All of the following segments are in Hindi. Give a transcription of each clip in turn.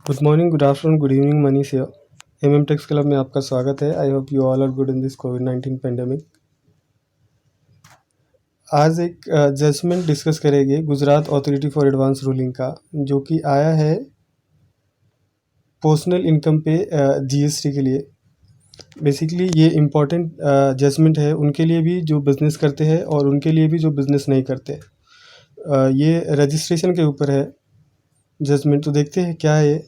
Good morning, good afternoon, good evening. Manish here. Tax club में आपका स्वागत है। I hope you all are good in this कोविड-19 पेंडेमिक। आज एक जजमेंट डिस्कस करेंगे Gujarat authority for advance ruling का, जो कि आया है पर्सनल इनकम पे जीएसटी के लिए। बेसिकली ये इम्पॉर्टेंट जजमेंट है उनके लिए भी जो बिज़नेस करते हैं और उनके लिए भी जो बिज़नेस नहीं करते। ये रजिस्ट्रेशन के ऊपर है जजमेंट। तो देखते हैं क्या है।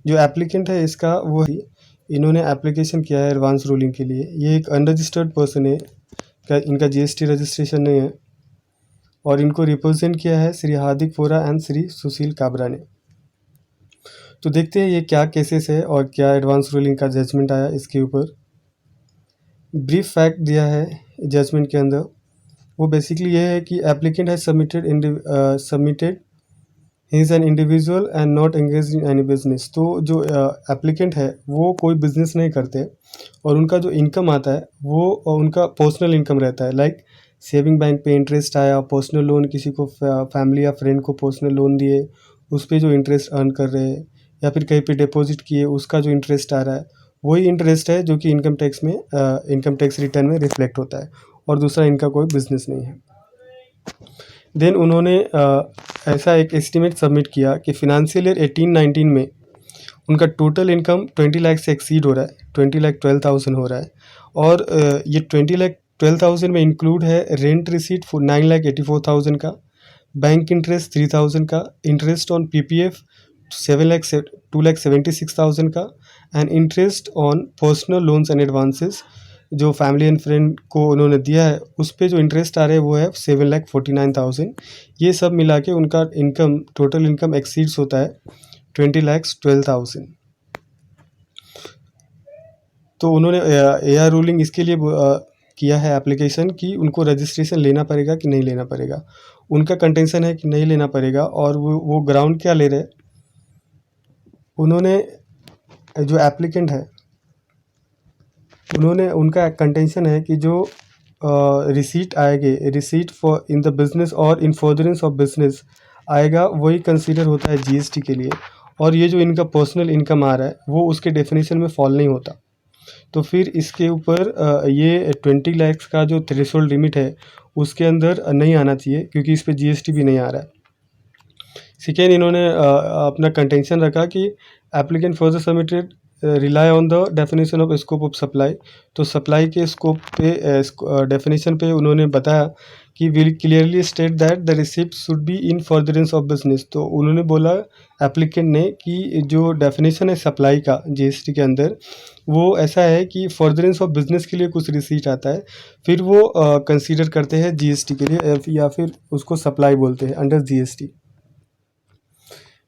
जो एप्लीकेंट है इसका वो इन्होंने एप्लीकेशन किया है एडवांस रूलिंग के लिए। ये एक अनरजिस्टर्ड पर्सन है, इनका जीएसटी रजिस्ट्रेशन नहीं है, और इनको रिप्रेजेंट किया है श्री हार्दिक वोरा एंड श्री सुशील काबरा ने। तो देखते हैं ये क्या केसेस है और क्या एडवांस रूलिंग का जजमेंट आया इसके ऊपर। ब्रीफ फैक्ट दिया है जजमेंट के अंदर। वो बेसिकली ये है कि एप्लीकेंट है submitted he is an individual and not engage in any business. तो जो एप्लीकेंट है वो कोई बिजनेस नहीं करते, और उनका जो इनकम आता है वो उनका पर्सनल इनकम रहता है। लाइक सेविंग बैंक पे इंटरेस्ट आया, पर्सनल लोन किसी को फैमिली या फ्रेंड को पर्सनल लोन दिए, उस पर जो इंटरेस्ट अर्न कर रहे हैं, या फिर कहीं पे डिपॉजिट किए उसका जो इंटरेस्ट आ रहा है, वही इंटरेस्ट है जो कि इनकम टैक्स रिटर्न में रिफ्लेक्ट होता है, और दूसरा इनका कोई बिजनेस नहीं है। देन उन्होंने ऐसा एक एस्टीमेट सबमिट किया कि फिनंशियल ईयर 18-19 में उनका टोटल इनकम 20 लाख से एक्सीड हो रहा है, 20,12,000 हो रहा है। और ये 20,12,000 में इंक्लूड है रेंट रिसीट 9,84,000 का, बैंक इंटरेस्ट 3,000 का, इंटरेस्ट ऑन पीपीएफ 2,76,000 का, and interest on personal loans and advances जो फैमिली एंड फ्रेंड को उन्होंने दिया है उस पर जो इंटरेस्ट आ रहा है वो है 7,49,000। ये सब मिला के उनका इनकम टोटल इनकम एक्सीड्स होता है 20,12,000। तो उन्होंने एआर रूलिंग इसके लिए किया है एप्लीकेशन कि उनको रजिस्ट्रेशन लेना पड़ेगा कि नहीं लेना पड़ेगा। उनका कंटेंशन है कि नहीं लेना पड़ेगा, और वो ग्राउंड क्या ले रहे। उन्होंने जो एप्लीकेंट है उनका कंटेंशन है कि जो रिसीट आएगी, receipt for in the business और इन फर्दरेंस ऑफ बिजनेस आएगा, वही कंसीडर होता है जीएसटी के लिए। और ये जो इनका पर्सनल इनकम आ रहा है वो उसके डेफिनेशन में फॉल नहीं होता। तो फिर इसके ऊपर ये 20 लाख का जो थ्रेशोल्ड लिमिट है उसके अंदर नहीं आना चाहिए, क्योंकि इस पर जीएसटी भी नहीं आ रहा है। सेकेंड, इन्होंने अपना कंटेंशन रखा कि applicant further submitted rely on the definition of scope of supply. तो सप्लाई के स्कोप पे डेफिनेशन पे उन्होंने बताया कि will clearly state that the receipt should be in furtherance of business. तो उन्होंने बोला एप्लीकेंट ने कि जो डेफिनेशन है सप्लाई का जीएसटी के अंदर, वो ऐसा है कि फर्दरेंस ऑफ बिजनेस के लिए कुछ रिसीट आता है, फिर वो कंसीडर करते हैं जीएसटी के लिए, या फिर उसको सप्लाई बोलते हैं अंडर जीएसटी।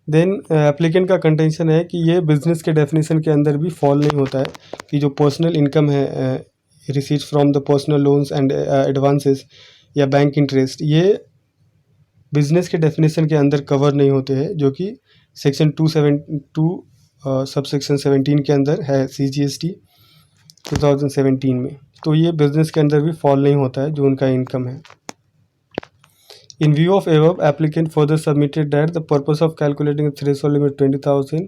देन एप्लीकेंट का कंटेंशन है कि ये बिजनेस के डेफिनेशन के अंदर भी फॉल नहीं होता है, कि जो पर्सनल इनकम है, receipts from the personal loans and advances या बैंक इंटरेस्ट, ये बिजनेस के डेफिनेशन के अंदर कवर नहीं होते हैं, जो कि सेक्शन 272 सबसेक्शन 17 के अंदर है CGST 2017 में। तो ये बिजनेस के अंदर भी फॉल नहीं होता है जो उनका इनकम है। In view of above, applicant further submitted that the purpose of calculating the threshold limit 20,000,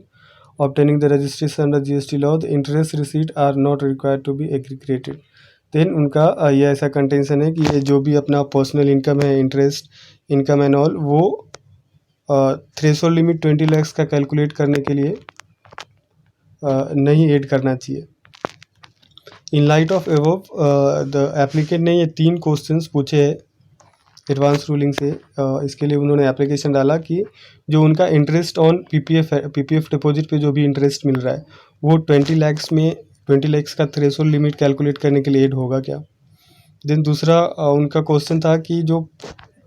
obtaining the registration under GST law, the interest receipt are not required to be aggregated. Then उनका ये ऐसा कंटेंशन है कि ये जो भी अपना पर्सनल इनकम है, इंटरेस्ट इनकम एंड ऑल, वो थ्रेशोल्ड लिमिट 20 लाख का कैलकुलेट करने के लिए नहीं ऐड करना चाहिए। In light of above the applicant ने ये 3 क्वेश्चंस पूछे हैं एडवांस रूलिंग से। इसके लिए उन्होंने एप्लीकेशन डाला कि जो उनका इंटरेस्ट ऑन पीपीएफ डिपॉजिट पे जो भी इंटरेस्ट मिल रहा है वो 20 लाख में 20 लाख का थ्रेशोल्ड लिमिट कैलकुलेट करने के लिए ऐड होगा क्या। देन दूसरा उनका क्वेश्चन था कि जो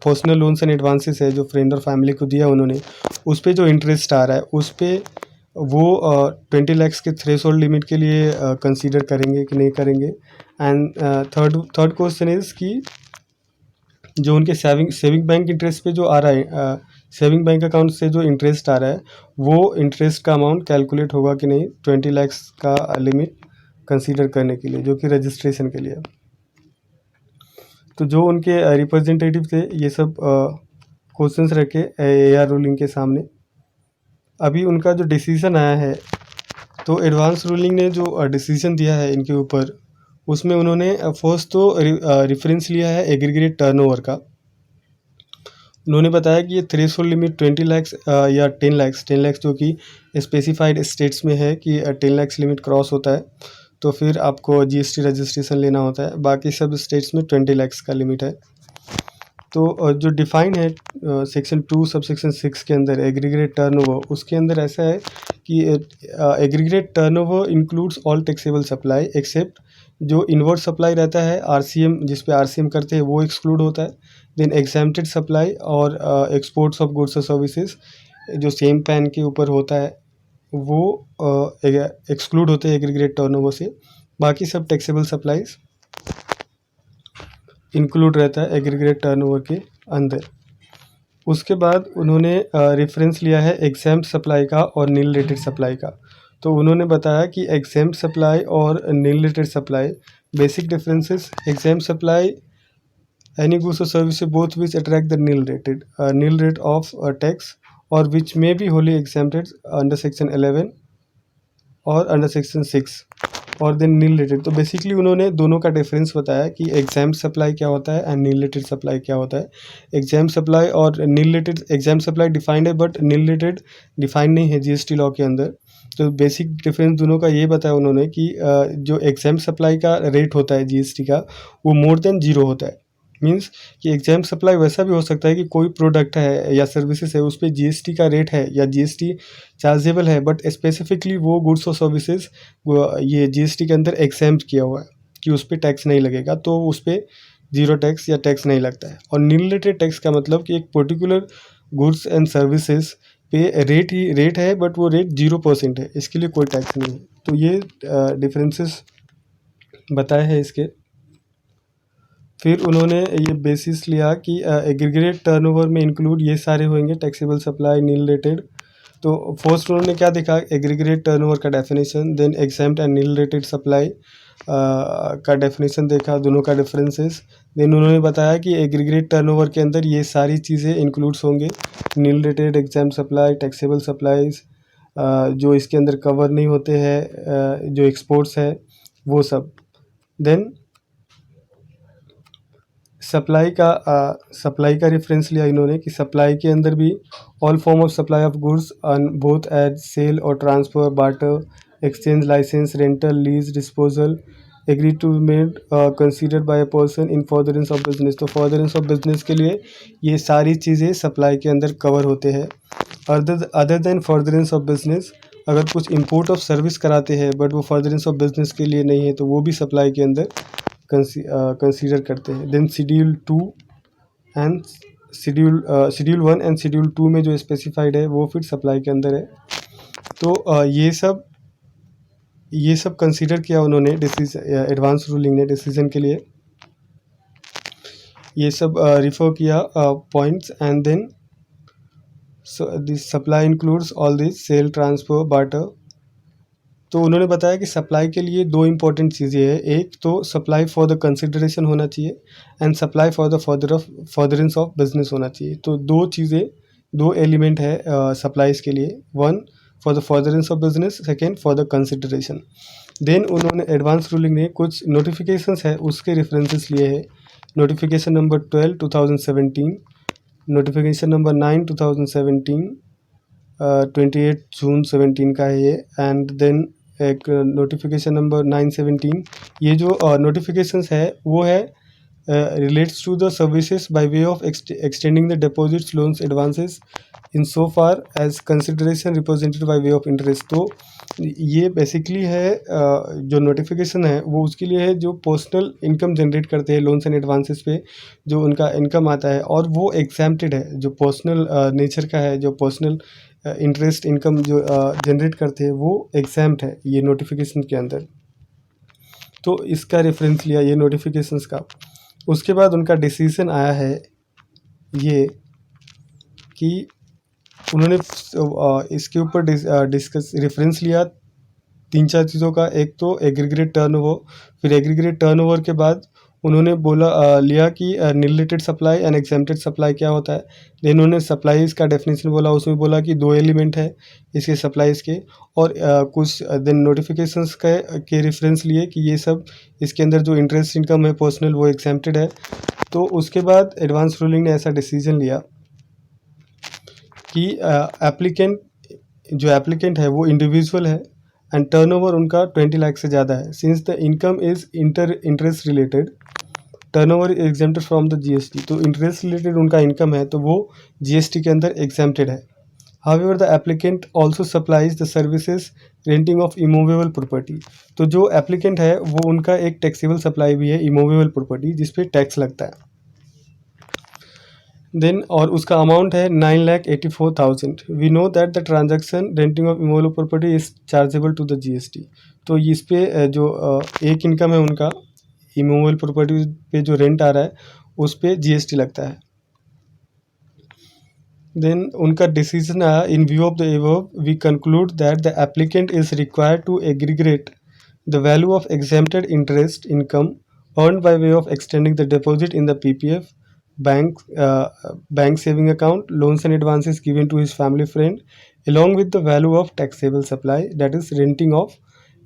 पर्सनल लोन्स एंड एडवांसेस है जो फ्रेंड और फैमिली को दिया उन्होंने, उस पर जो इंटरेस्ट आ रहा है उस पर वो 20 लाख के थ्रेशोल्ड लिमिट के लिए कंसीडर करेंगे कि नहीं करेंगे। एंड थर्ड क्वेश्चन इज़ कि जो उनके सेविंग बैंक इंटरेस्ट पे जो आ रहा है, सेविंग बैंक अकाउंट से जो इंटरेस्ट आ रहा है वो इंटरेस्ट का अमाउंट कैलकुलेट होगा कि नहीं 20 लाख का लिमिट कंसीडर करने के लिए, जो कि रजिस्ट्रेशन के लिए। तो जो उनके रिप्रेजेंटेटिव थे ये सब क्वेश्चंस रखे एआर रूलिंग के सामने। अभी उनका जो डिसीज़न आया है, तो एडवांस रूलिंग ने जो डिसीज़न दिया है इनके ऊपर, उसमें उन्होंने फर्स्ट तो रेफरेंस लिया है एग्रीगेट टर्नओवर का। उन्होंने बताया कि ये थ्रेशोल्ड लिमिट 20 लाख या 10 लाख जो कि स्पेसिफाइड स्टेट्स में है कि 10 लाख लिमिट क्रॉस होता है तो फिर आपको जीएसटी रजिस्ट्रेशन लेना होता है। बाकी सब स्टेट्स में 20 लाख का लिमिट है। तो जो डिफाइन है सेक्शन 2 सब सेक्शन 6 के अंदर एग्रीगेट टर्नओवर, उसके अंदर ऐसा है कि aggregate turnover includes all taxable supply except जो इनवर्ड सप्लाई रहता है आरसीएम, जिस पे आरसीएम करते हैं वो एक्सक्लूड होता है। देन एग्जैम्प्टेड सप्लाई और एक्सपोर्ट्स ऑफ गुड्स और सर्विसेज जो सेम पैन के ऊपर होता है वो एक्सक्लूड होते हैं एग्रीगेट टर्नओवर से। बाकी सब टैक्सेबल सप्लाईज इंक्लूड रहता है एग्रीगेट टर्नओवर के अंदर। उसके बाद उन्होंने रेफरेंस लिया है एग्जैम्प्ट सप्लाई का और नील रेटेड सप्लाई का। तो उन्होंने बताया कि एग्जैम्प्ट सप्लाई और nil rated supply basic differences, exempt supply any goods or service both which attract the nil rate of tax or which may be wholly exempted under section 11 और अंडर सेक्शन 6 और देन नील रेटेड। तो बेसिकली उन्होंने दोनों का डिफरेंस बताया कि एग्जैम्प्ट सप्लाई क्या होता है एंड नील रेटेड सप्लाई क्या होता है। एग्जैम्प्ट सप्लाई और nil rated, exempt supply defined है बट नील रेटेड डिफाइंड नहीं है जीएसटी लॉ के अंदर। तो बेसिक डिफरेंस दोनों का ये बताया उन्होंने कि जो एग्जैम्प्ट सप्लाई का रेट होता है जीएसटी का वो मोर देन 0 होता है। मीन्स कि एग्जैम्प्ट सप्लाई वैसा भी हो सकता है कि कोई प्रोडक्ट है या सर्विसेज है उस पर जीएसटी का रेट है या जीएसटी चार्जेबल है बट स्पेसिफिकली वो गुड्स और सर्विसेज ये जीएसटी के अंदर एग्जैम्प्ट किया हुआ है कि उस पर टैक्स नहीं लगेगा, तो उस पर 0 टैक्स या टैक्स नहीं लगता है। और नील रेटेड टैक्स का मतलब कि एक पर्टिकुलर गुड्स एंड सर्विसेज पे रेट है बट वो रेट 0% है, इसके लिए कोई टैक्स नहीं है। तो ये डिफरेंसेस बताए हैं इसके। फिर उन्होंने ये बेसिस लिया कि एग्रीगेट टर्नओवर में इंक्लूड ये सारे होंगे टैक्सेबल सप्लाई नील रेटेड। तो फर्स्ट उन्होंने क्या देखा, एग्रीगेट टर्नओवर का definition, then exempt and nil rated supply का डेफिनेशन देखा, दोनों का डिफरेंसेस। देन उन्होंने बताया कि एग्रीगेट टर्नओवर के अंदर ये सारी चीज़ें इंक्लूड्स होंगे, nil rated, exempt supply, taxable supplies, जो इसके अंदर कवर नहीं होते हैं जो एक्सपोर्ट्स है वो सब। देन सप्लाई का रेफरेंस लिया इन्होंने कि सप्लाई के अंदर भी all form of supply of goods on both as sale और transfer, barter, exchange, licence, rental, lease, disposal agree to made considered by a person in furtherance of business. तो फर्दरेंस ऑफ बिजनेस के लिए ये सारी चीज़ें सप्लाई के अंदर कवर होते हैं। Other than furtherance of business, अगर कुछ इम्पोर्ट ऑफ सर्विस कराते हैं बट वो फर्दरेंस ऑफ बिजनेस के लिए नहीं है तो वो भी सप्लाई के अंदर कंसीडर करते हैं। Then schedule 2 and schedule 1 and schedule 2 में जो स्पेसिफाइड है वो फिर सप्लाई के अंदर है। तो ये सब कंसीडर किया उन्होंने एडवांस रूलिंग ने डिसीजन के लिए ये सब रिफर किया points. And then this supply includes all this sale, transfer, barter. तो उन्होंने बताया कि सप्लाई के लिए 2 इंपॉर्टेंट चीज़ें हैं, एक तो सप्लाई फॉर द कंसिडरेशन होना चाहिए and supply for the furtherance of business होना चाहिए। तो 2 चीज़ें, 2 एलिमेंट है सप्लाईज के लिए, 1 for the furtherance of business, second for the consideration. Then उन्होंने एडवांस रूलिंग ने कुछ नोटिफिकेशंस है उसके रेफरेंसेस लिए है। नोटिफिकेशन नंबर 12 2017, नोटिफिकेशन नंबर 9 2017, 28 जून 17 का है ये। एंड देन एक नोटिफिकेशन नंबर 917, ये जो नोटिफिकेशंस है वो है relates to the services by way of extending the deposits, loans, advances in so far as consideration represented bye way of interest. तो ये बेसिकली है जो नोटिफिकेशन है वो उसके लिए है जो पर्सनल इनकम जनरेट करते हैं लोन्स एंड एडवांसेस पे जो उनका इनकम आता है और वो एग्जैम्प्टेड है, जो पर्सनल नेचर का है, जो पर्सनल इंटरेस्ट इनकम जो जनरेट करते हैं वो एग्जैम्प्ट है ये नोटिफिकेशन के अंदर। तो इसका रेफरेंस लिया ये नोटिफिकेशंस का। उसके बाद उनका डिसीजन आया है ये कि उन्होंने इसके ऊपर डिस्कस रेफरेंस लिया 3-4 चीज़ों का। एक तो एग्रीगेट टर्नओवर, फिर एग्रीगेट टर्नओवर के बाद उन्होंने लिया कि related supply and exempted supply क्या होता है। देन उन्होंने सप्लाईज का डेफिनेशन बोला, उसमें बोला कि 2 एलिमेंट है इसके सप्लाईज के, और कुछ देन नोटिफिकेशंस के रेफरेंस लिए कि ये सब इसके अंदर जो इंटरेस्ट इनकम है पर्सनल वो एग्जेम्प्टेड है। तो उसके बाद एडवांस रूलिंग ने ऐसा डिसीजन लिया कि एप्लीकेंट है वो इंडिविजुअल है एंड टर्नओवर उनका 20 लाख से ज़्यादा है। Since the income is interest related, turnover is exempted from the GST. तो इंटरेस्ट रिलेटेड उनका इनकम है तो वो जीएसटी के अंदर एग्जेम्प्टेड है। However the applicant also supplies the services renting of immovable property. तो जो एप्लीकेंट है वो उनका एक टैक्सेबल सप्लाई भी है इमूवेबल प्रॉपर्टी, जिसपे टैक्स लगता है। देन और उसका अमाउंट है 9,84,000। We know that the transaction renting of immovable property is chargeable to the GST. तो इस पे जो एक इनकम है उनका इमूवेबल प्रॉपर्टी पे जो रेंट आ रहा है उस पे जीएसटी लगता है। देन उनका डिसीजन आया, in view of the above we conclude that the applicant is required to aggregate the value of exempted interest income earned by way of extending the deposit in the PPF, bank saving account, loans and advances given to his family friend, along with the value of taxable supply, that is renting of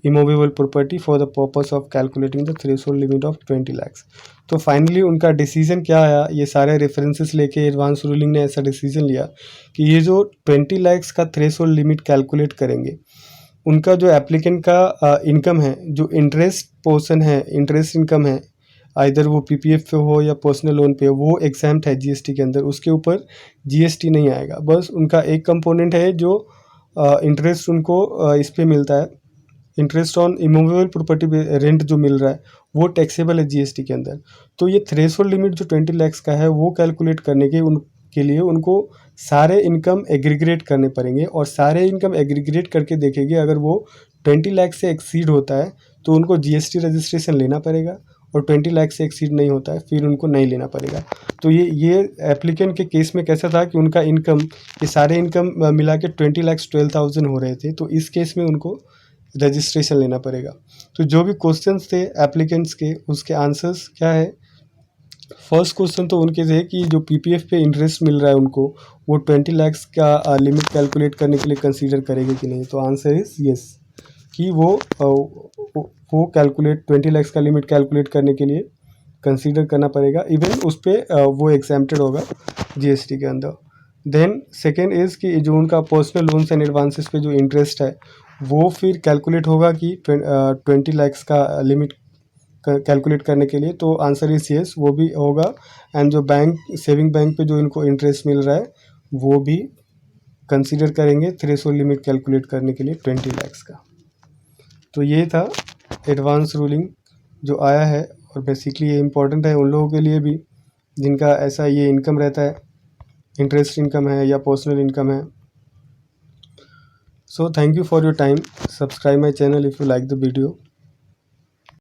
immovable property for the purpose of calculating the threshold limit of 20 lakhs। तो फाइनली उनका डिसीजन क्या आया, ये सारे रेफरेंसेस लेके एडवांस रूलिंग ने ऐसा डिसीजन लिया कि ये जो 20 लाख्स का थ्रेशोल्ड लिमिट कैलकुलेट करेंगे, उनका जो एप्लीकेंट का इनकम है, जो इंटरेस्ट पोर्शन है, इंटरेस्ट इनकम है, आइदर वो पीपीएफ पे हो या पर्सनल लोन पे हो, वो एग्जाम्प्ट है जीएसटी के अंदर, उसके ऊपर जीएसटी नहीं आएगा। बस उनका एक कंपोनेंट है जो इंटरेस्ट उनको इस पे मिलता है, इंटरेस्ट ऑन इमूवेबल प्रॉपर्टी पे रेंट जो मिल रहा है वो टैक्सेबल है जीएसटी के अंदर। तो ये थ्रेशोल्ड लिमिट जो 20 लाख का है वो कैलकुलेट करने के लिए उनको सारे इनकम एग्रीगेट करने पड़ेंगे, और सारे इनकम एग्रीगेट करके देखेंगे अगर वो 20 लाख से एक्सीड होता है तो उनको जीएसटी रजिस्ट्रेशन लेना पड़ेगा, और 20 लाख से एक्सीड नहीं होता है फिर उनको नहीं लेना पड़ेगा। तो ये एप्लीकेंट के केस में कैसा था कि उनका इनकम, ये सारे इनकम मिला के 20,12,000 हो रहे थे, तो इस केस में उनको रजिस्ट्रेशन लेना पड़ेगा। तो जो भी क्वेश्चंस थे एप्लीकेंट्स के, उसके आंसर्स क्या है। फर्स्ट क्वेश्चन तो उनके थे कि जो पीपीएफ पे इंटरेस्ट मिल रहा है उनको, वो 20 लाख का लिमिट कैलकुलेट करने के लिए कंसीडर करेंगे कि नहीं। तो आंसर इज यस, कि वो कैलकुलेट 20 लाख का लिमिट कैलकुलेट करने के लिए कंसीडर करना पड़ेगा, इवन उस पर वो एग्जेम्प्टेड होगा जीएसटी के अंदर। देन सेकेंड इज़ कि जो उनका पर्सनल लोन्स एंड एडवांसेस पे जो इंटरेस्ट है वो फिर कैलकुलेट होगा कि 20 लाख का लिमिट कैलकुलेट करने के लिए। तो आंसर इज यस, वो भी होगा। एंड जो सेविंग बैंक पे जो इनको इंटरेस्ट मिल रहा है वो भी कंसीडर करेंगे थ्रेशोल्ड लिमिट कैलकुलेट करने के लिए 20 लाख का। तो ये था एडवांस रूलिंग जो आया है, और बेसिकली ये इम्पॉर्टेंट है उन लोगों के लिए भी जिनका ऐसा ये इनकम रहता है, इंटरेस्ट इनकम है या पर्सनल इनकम है। So thank you for your time. Subscribe my channel if you like the video.